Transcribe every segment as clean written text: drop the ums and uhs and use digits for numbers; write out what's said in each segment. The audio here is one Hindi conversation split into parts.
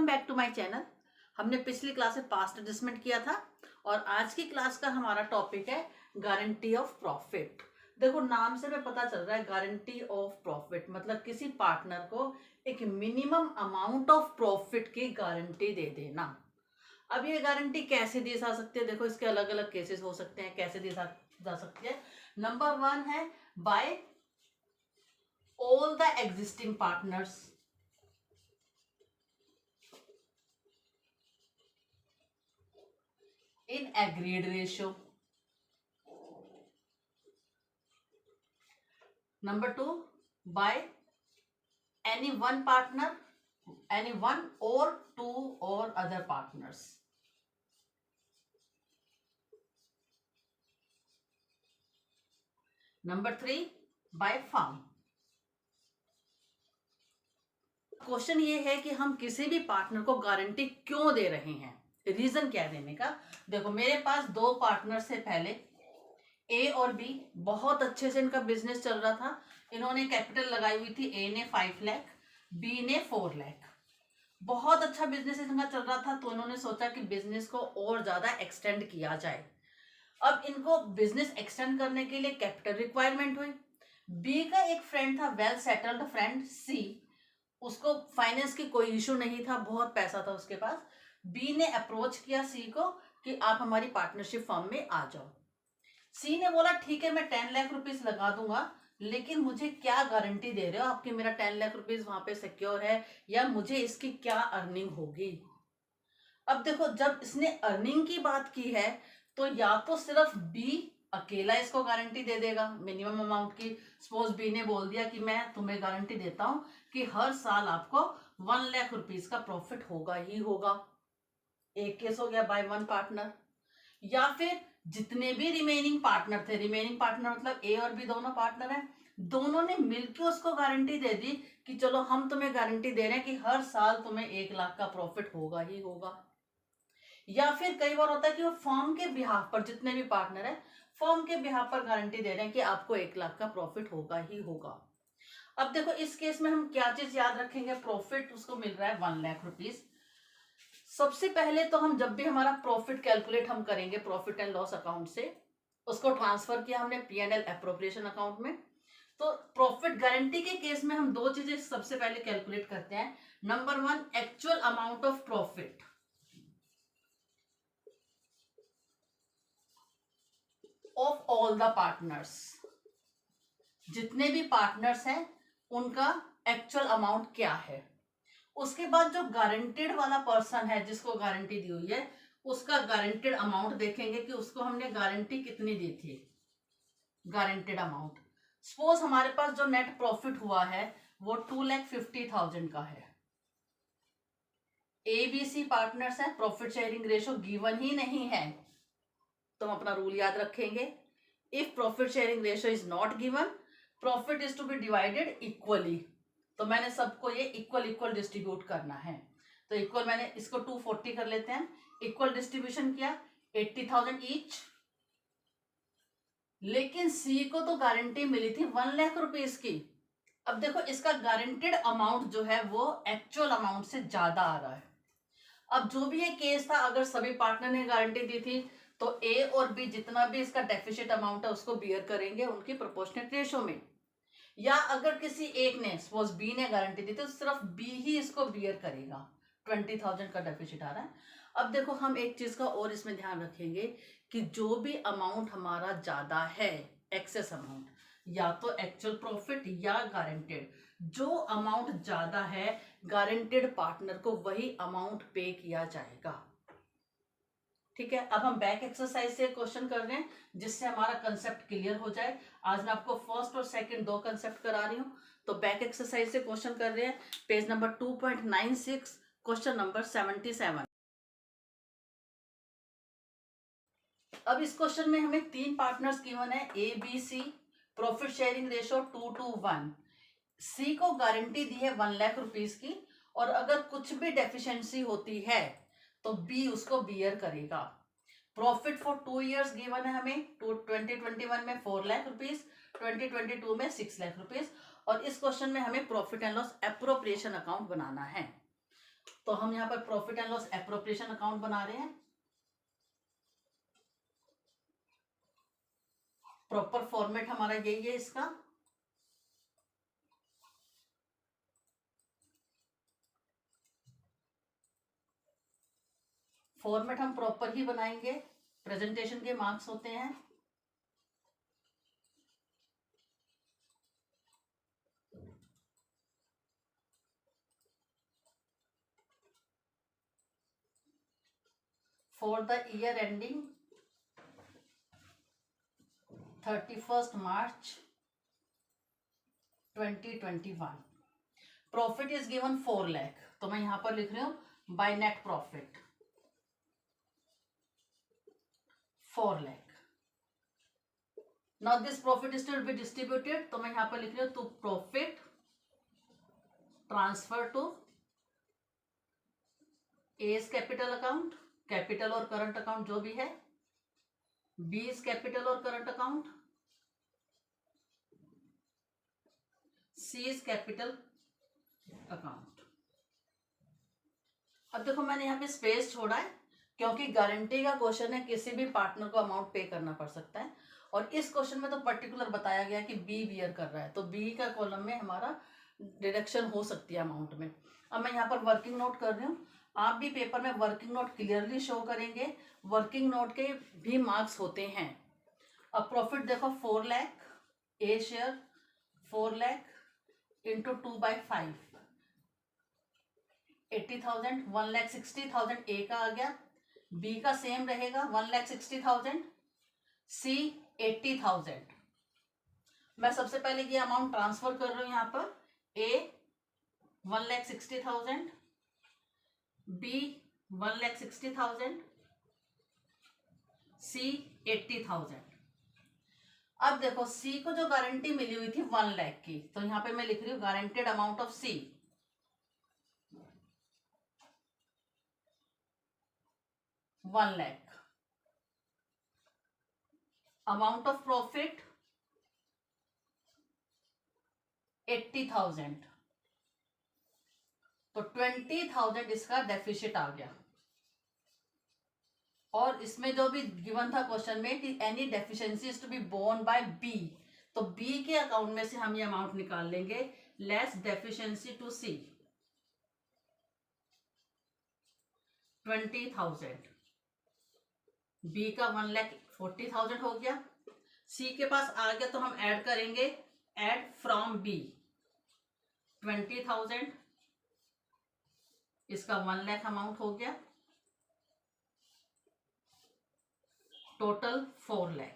Back to my channel. हमने पिछली क्लास में पास्ट एडजस्टमेंट किया था और आज की क्लास का हमारा टॉपिक है गारंटी ऑफ प्रॉफिट। देखो नाम से हमें पता चल रहा है गारंटी ऑफ प्रॉफिट मतलब किसी पार्टनर को एक मिनिमम अमाउंट ऑफ प्रॉफिट की गारंटी दे देना। अब ये गारंटी कैसे दी जा सकती है? देखो इसके अलग अलग केसेस हो सकते हैं, कैसे दी जा सकती है। नंबर 1 है by all the existing partners in agreed ratio. Number 2, by any one partner, any one or two or other partners. Number 3, by firm. Question ये है कि हम किसी भी पार्टनर को गारंटी क्यों दे रहे हैं, रीजन क्या है देने का। देखो मेरे पास दो पार्टनर से पहले ए और बी, बहुत अच्छे से इनका बिजनेस चल रहा था। इन्होंने कैपिटल लगाई हुई थी, ए ने 5 लाख, बी ने 4 लाख। बहुत अच्छा बिजनेस इनका चल रहा था तो इन्होंने सोचा कि बिजनेस को और ज्यादा एक्सटेंड किया जाए। अब इनको बिजनेस एक्सटेंड करने के लिए कैपिटल रिक्वायरमेंट हुई। बी का एक फ्रेंड था, वेल सेटल्ड फ्रेंड सी, उसको फाइनेंस की कोई इशू नहीं था, बहुत पैसा था उसके पास। बी ने अप्रोच किया सी को कि आप हमारी पार्टनरशिप फर्म में आ जाओ। सी ने बोला ठीक है मैं 10 लाख रुपीस लगा दूंगा, लेकिन मुझे क्या गारंटी दे रहे हो आप कि मेरा 10 लाख रुपीस वहां पे सिक्योर है, या मुझे इसकी क्या अर्निंग होगी। अब देखो जब इसने अर्निंग की बात की है तो या तो सिर्फ बी अकेला इसको गारंटी दे देगा मिनिमम अमाउंट की। सपोज बी ने बोल दिया कि मैं तुम्हें गारंटी देता हूं कि हर साल आपको 1 लाख रुपीस का प्रॉफिट होगा ही होगा। एक केस हो गया बाय वन पार्टनर। या फिर जितने भी रिमेनिंग पार्टनर थे, रिमेनिंग पार्टनर मतलब ए और बी दोनों पार्टनर हैं, दोनों ने मिलकर उसको गारंटी दे दी कि चलो हम तुम्हें गारंटी दे रहे हैं कि हर साल तुम्हें 1 लाख का प्रॉफिट होगा ही होगा। या फिर कई बार होता है कि वो फर्म के बिहाफ पर, जितने भी पार्टनर है फर्म के बिहाफ पर गारंटी दे रहे हैं कि आपको 1 लाख का प्रॉफिट होगा ही होगा। अब देखो इस केस में हम क्या चीज याद रखेंगे, प्रॉफिट उसको मिल रहा है 1 लाख रुपीज। सबसे पहले तो हम जब भी हमारा प्रॉफिट कैलकुलेट हम करेंगे प्रॉफिट एंड लॉस अकाउंट से, उसको ट्रांसफर किया हमने P&L एप्रोप्रिएशन अकाउंट में। तो प्रॉफिट गारंटी के केस में हम दो चीजें सबसे पहले कैलकुलेट करते हैं। Number 1, actual amount of profit of all the partners, जितने भी पार्टनर्स हैं उनका एक्चुअल अमाउंट क्या है। उसके बाद जो गारंटेड वाला पर्सन है जिसको गारंटी दी हुई है उसका गारंटेड अमाउंट देखेंगे कि उसको हमने गारंटी कितनी दी थी, गारंटेड अमाउंट। सपोज हमारे पास जो नेट प्रॉफिट हुआ है वो 2,50,000 का है। ए बी सी पार्टनर्स है, प्रॉफिट शेयरिंग रेशो गिवन ही नहीं है तो हम अपना रूल याद रखेंगे। If profit sharing ratio is not given, profit is to be divided equally. तो मैंने सबको ये इक्वल इक्वल डिस्ट्रीब्यूट करना है। तो इक्वल मैंने इसको 240 कर लेते हैं, इक्वल डिस्ट्रीब्यूशन किया 80,000 ईच। लेकिन सी को तो गारंटी मिली थी 1 लाख रुपीस की। अब देखो इसका गारंटेड अमाउंट जो है वो एक्चुअल अमाउंट से ज्यादा आ रहा है। अब जो भी ये केस था, अगर सभी पार्टनर ने गारंटी दी थी तो ए और बी जितना भी इसका डेफिसिट अमाउंट है उसको बियर करेंगे उनकी प्रोपोर्शनेट रेशो में। या अगर किसी एक ने, सपोज बी ने गारंटी दी तो सिर्फ बी ही इसको बियर करेगा। 20,000 का डेफिसिट आ रहा है। अब देखो हम एक चीज का और इसमें ध्यान रखेंगे कि जो भी अमाउंट हमारा ज्यादा है, एक्सेस अमाउंट, या तो एक्चुअल प्रॉफिट या गारंटेड, जो अमाउंट ज्यादा है गारंटेड पार्टनर को वही अमाउंट पे किया जाएगा। ठीक है, अब हम बैक एक्सरसाइज से क्वेश्चन कर रहे हैं जिससे हमारा कंसेप्ट क्लियर हो जाए। आज मैं आपको फर्स्ट और सेकंड दो कंसेप्ट करा रही हूँ। तो बैक एक्सरसाइज से क्वेश्चन कर रहे हैं, पेज नंबर 2.96, क्वेश्चन नंबर 77। अब इस क्वेश्चन में हमें 3 पार्टनर्स गिवन है, A B C, profit sharing ratio 2:1। C को गारंटी दी है 1 लाख रुपीस की, और अगर कुछ भी डेफिशिएंसी होती है तो बी उसको बियर करेगा। प्रॉफिट फॉर 2 इयर्स गिवन है हमें, 2021 में 4 लाख रुपीस, 2022 में 6 लाख रुपीस। और इस क्वेश्चन में हमें profit and loss appropriation account बनाना है। तो हम यहाँ पर profit and loss appropriation account बना रहे हैं। प्रॉपर फॉर्मेट हमारा यही है इसका। फॉर्मेट हम प्रॉपर ही बनाएंगे, प्रेजेंटेशन के मार्क्स होते हैं। For the year ending 31 March 2021, profit is given 4 lakh. तो मैं यहां पर लिख रही हूं by net profit 4 lakh. Now this profit is to be distributed, तो मैं यहां पर लिख रही हूं to profit transfer to A's capital account, capital और करंट अकाउंट जो भी है, बी इज कैपिटल और current account, C is capital account. अब देखो मैंने यहाँ पे स्पेस छोड़ा है क्योंकि गारंटी का क्वेश्चन है, किसी भी पार्टनर को अमाउंट पे करना पड़ सकता है, और इस क्वेश्चन में तो पर्टिकुलर बताया गया कि बी बियर कर रहा है, तो बी का कॉलम में हमारा डिडक्शन हो सकती है अमाउंट में। अब मैं यहाँ पर वर्किंग नोट कर रही हूँ, आप भी पेपर में वर्किंग नोट क्लियरली शो करेंगे, वर्किंग नोट के भी मार्क्स होते हैं। अब प्रॉफिट देखो 4 लाख, ए शेयर 4 लाख इंटू 2/5 80,000, 1,60,000 ए का आ गया, बी का सेम रहेगा 1,60,000, सी 80,000। मैं सबसे पहले ये अमाउंट ट्रांसफर कर रही हूं यहाँ पर, ए 1,60,000, बी 1,60,000, सी 80,000। अब देखो सी को जो गारंटी मिली हुई थी 1 लाख की, तो यहां पे मैं लिख रही हूं guaranteed amount of C 1 lakh, amount of profit 80,000, तो 20,000 इसका डेफिसिट आ गया। और इसमें जो भी गिवन था क्वेश्चन में कि any deficiency is to be borne by B, तो बी के अकाउंट में से हम ये अमाउंट निकाल लेंगे, less deficiency to C 20,000, B का 1,40,000 हो गया, सी के पास आ गया तो हम ऐड करेंगे, ऐड फ्रॉम बी 20,000, इसका 1 लाख अमाउंट हो गया, टोटल 4 लाख।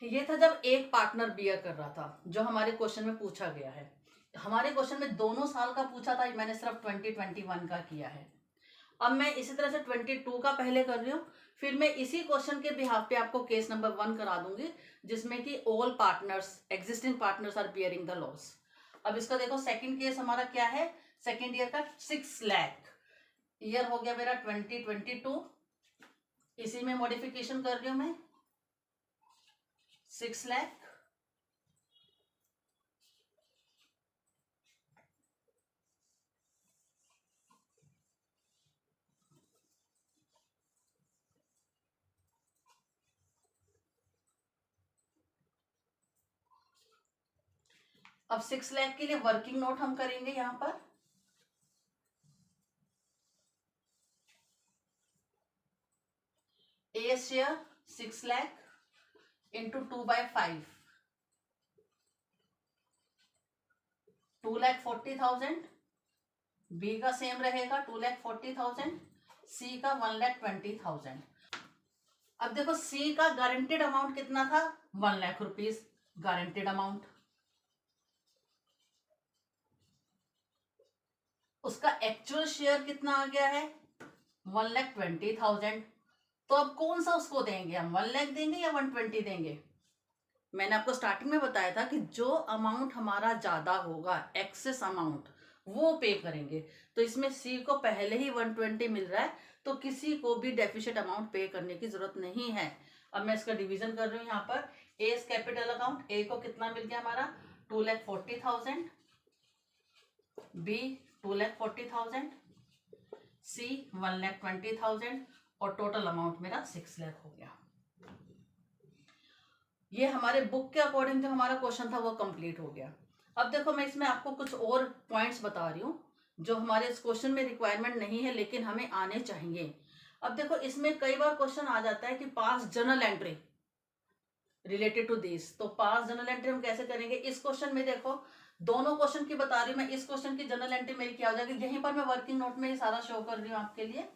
ये था जब एक पार्टनर बियर कर रहा था, जो हमारे क्वेश्चन में पूछा गया है। हमारे क्वेश्चन में दोनों साल का पूछा था, मैंने सिर्फ 2021 का किया है। अब मैं इसी तरह से 22 का पहले कर रही हूँ, फिर मैं इसी क्वेश्चन के बिहाफ पे आपको केस नंबर 1 करा दूंगी, जिसमें कि all partners, existing partners are bearing the loss. अब इसका देखो सेकंड केस हमारा क्या है, सेकंड ईयर का 6 लाख, ईयर हो गया मेरा 2022, इसी में मॉडिफिकेशन कर रही हूं मैं 6 लाख, अब 6 लाख के लिए वर्किंग नोट हम करेंगे यहां पर, ए शेयर 6 लाख इंटू 2/5 2,40,000, बी का सेम रहेगा 2,40,000, सी का 1,20,000। अब देखो सी का गारंटेड अमाउंट कितना था, 1 लाख रुपीज गारंटेड अमाउंट, उसका एक्चुअल शेयर कितना आ गया है 1,20,000। तो अब कौन सा उसको देंगे, हम 1 लाख देंगे या 120 देंगे। मैंने आपको स्टार्टिंग में बताया था कि जो अमाउंट हमारा ज्यादा होगा, एक्सेस अमाउंट, वो पे करेंगे। तो इसमें सी को पहले ही 120 मिल रहा है, तो किसी को भी डेफिशिएंट अमाउंट पे करने की जरूरत नहीं है। अब मैं इसका डिवीजन कर रही हूँ यहाँ पर। ए इज कैपिटल अकाउंट, ए को कितना मिल गया हमारा 2,40,000, बी 2,40,000, सी 1,20,000 और टोटल अमाउंट मेरा 6 लाख हो गया। ये हमारे बुक के अकॉर्डिंग जो हमारा क्वेश्चन था वो कंप्लीट हो गया। अब देखो मैं इसमें आपको कुछ और पॉइंट्स बता रही हूँ जो हमारे इस क्वेश्चन में रिक्वायरमेंट नहीं है लेकिन हमें आने चाहिए। अब देखो इसमें कई बार क्वेश्चन आ जाता है कि pass journal entry related to this, तो पास जर्नल एंट्री हम कैसे करेंगे। इस क्वेश्चन में देखो दोनों क्वेश्चन की बता रही हूँ मैं, इस क्वेश्चन की जर्नल एंट्री मेरी क्या हो जाएगी, यहीं पर मैं वर्किंग नोट में ये सारा शो कर रही हूँ आपके लिए।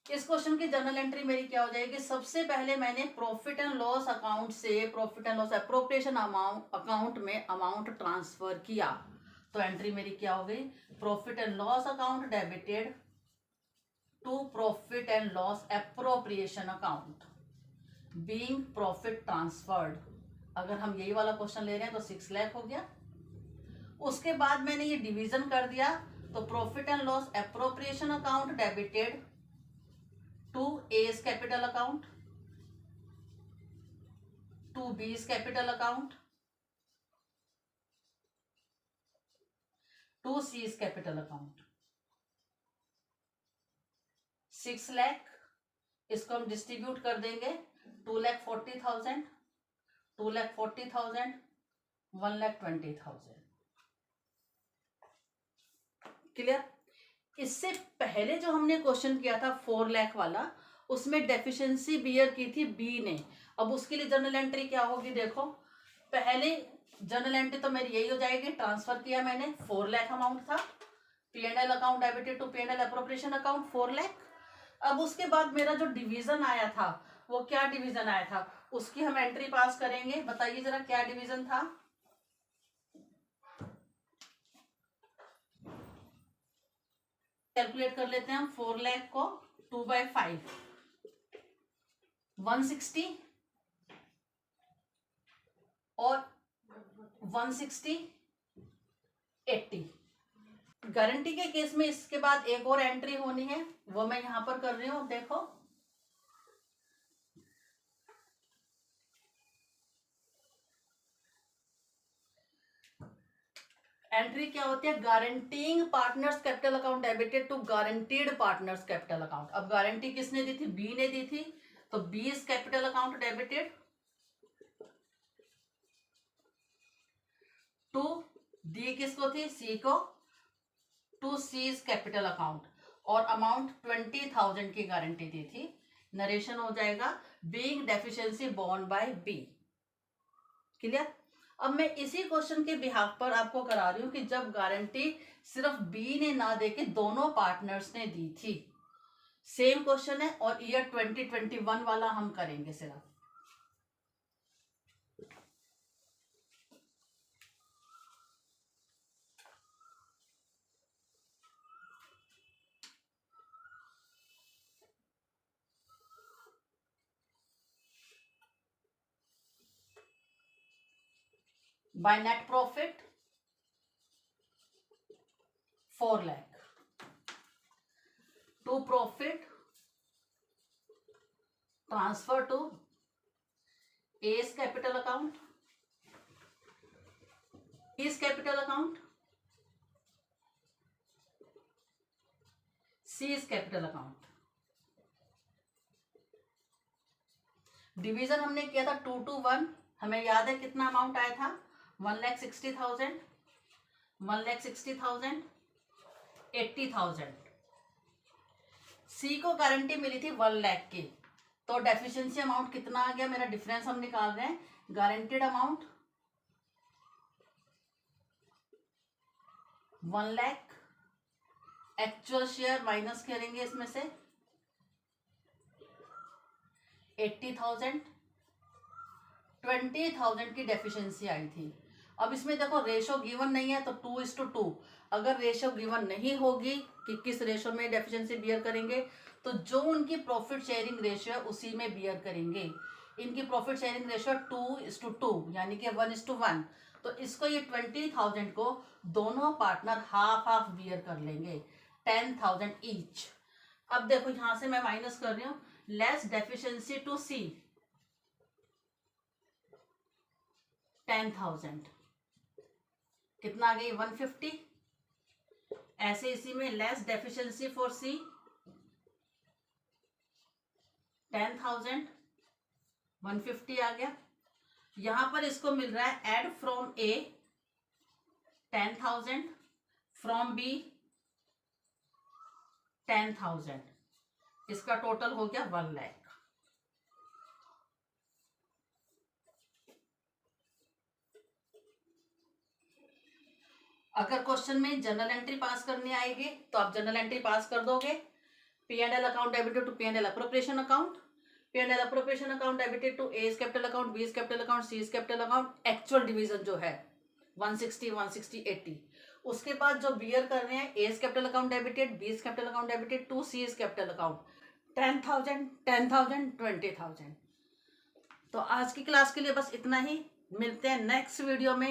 इस क्वेश्चन की जर्नल एंट्री मेरी क्या हो जाएगी, सबसे पहले मैंने प्रॉफिट एंड लॉस अकाउंट से profit and loss appropriation account में अमाउंट ट्रांसफर किया, तो एंट्री मेरी क्या हो गई, profit and loss account debited to profit and loss appropriation account being profit transferred. अगर हम यही वाला क्वेश्चन ले रहे हैं तो 6 लाख हो गया। उसके बाद मैंने ये डिवीजन कर दिया, तो profit and loss appropriation account debited to A's capital account, to B's capital account, to C's capital account. 6 lakh, इसको हम डिस्ट्रीब्यूट कर देंगे 2,40,000, 2,40,000, 1,20,000। क्लियर। इससे पहले जो हमने क्वेश्चन किया था 4 लाख वाला, उसमें डेफिशिएंसी बियर की थी बी ने। अब उसके लिए जर्नल एंट्री क्या होगी, देखो पहले जर्नल एंट्री तो मेरी यही हो जाएगी, ट्रांसफर किया मैंने 4 लाख अमाउंट था, P&L account debited to P&L appropriation account 4 lakh. अब उसके बाद मेरा जो डिवीजन आया था वो क्या डिवीजन आया था, उसकी हम एंट्री पास करेंगे। बताइए जरा क्या डिवीजन था। कैलकुलेट कर लेते हैं हम। 4 लाख को 2/5 160 और 160 80। गारंटी के केस में इसके बाद एक और एंट्री होनी है, वो मैं यहां पर कर रही हूं। देखो एंट्री क्या होती है, guaranteeing partners capital account debited to guaranteed partners capital account. अब गारंटी किसने दी थी, बी ने दी थी, तो B's capital account debited to दी किसको थी, सी को, टू सी's कैपिटल अकाउंट, और अमाउंट 20,000 की गारंटी दी थी। नरेशन हो जाएगा being deficiency borne by B. Clear. अब मैं इसी क्वेश्चन के बिहाफ पर आपको करा रही हूं कि जब गारंटी सिर्फ बी ने ना देके दोनों पार्टनर्स ने दी थी। सेम क्वेश्चन है और ईयर 2021 वाला हम करेंगे सिर्फ। by net profit 4 lakh to profit transfer to A's capital account, B's capital account, C's capital account। Division हमने किया था 2 to 1, हमें याद है कितना अमाउंट आया था, 1,60,000, 1,60,000, 80,000। सी को गारंटी मिली थी 1 लाख की, तो डेफिशिएंसी अमाउंट कितना आ गया मेरा, डिफरेंस हम निकाल रहे हैं। Guaranteed amount 1 lakh, actual share minus करेंगे इसमें से 80,000, 20,000 की डेफिशिएंसी आई थी। अब इसमें देखो रेशो गिवन नहीं है, तो 2:2। अगर रेशो गिवन नहीं होगी कि किस रेशो में डेफिशिएंसी बियर करेंगे, तो जो उनकी प्रॉफिट शेयरिंग रेशियो है उसी में बियर करेंगे। इनकी प्रॉफिट शेयरिंग रेशियो 2:2 यानी कि 1:1, तो इसको ये 20,000 को दोनों पार्टनर हाफ हाफ बियर कर लेंगे, 10,000 ईच। अब देखो यहां से मैं माइनस कर रही हूं, लेस डेफिशिएंसी टू सी 10,000, कितना आ गई 150। ऐसे इसी में लेस डेफिशिएंसी फॉर सी 10,000, 150 आ गया। यहां पर इसको मिल रहा है add from A 10,000, from B 10,000, इसका टोटल हो गया 1 लाख। अगर क्वेश्चन में जनरल एंट्री पास करनी आएगी तो आप जनरल एंट्री पास कर दोगे। P&L account debited to P&L appropriation account, P&L appropriation account debited to A capital account, B capital account, C capital account, actual division जो है 160, 160, 80। उसके बाद जो बियर कर रहे हैं, A capital account debited, B capital account debited to C capital account, 10,000, 10,000, 20,000। तो आज की क्लास के लिए बस इतना ही, मिलते हैं नेक्स्ट वीडियो में।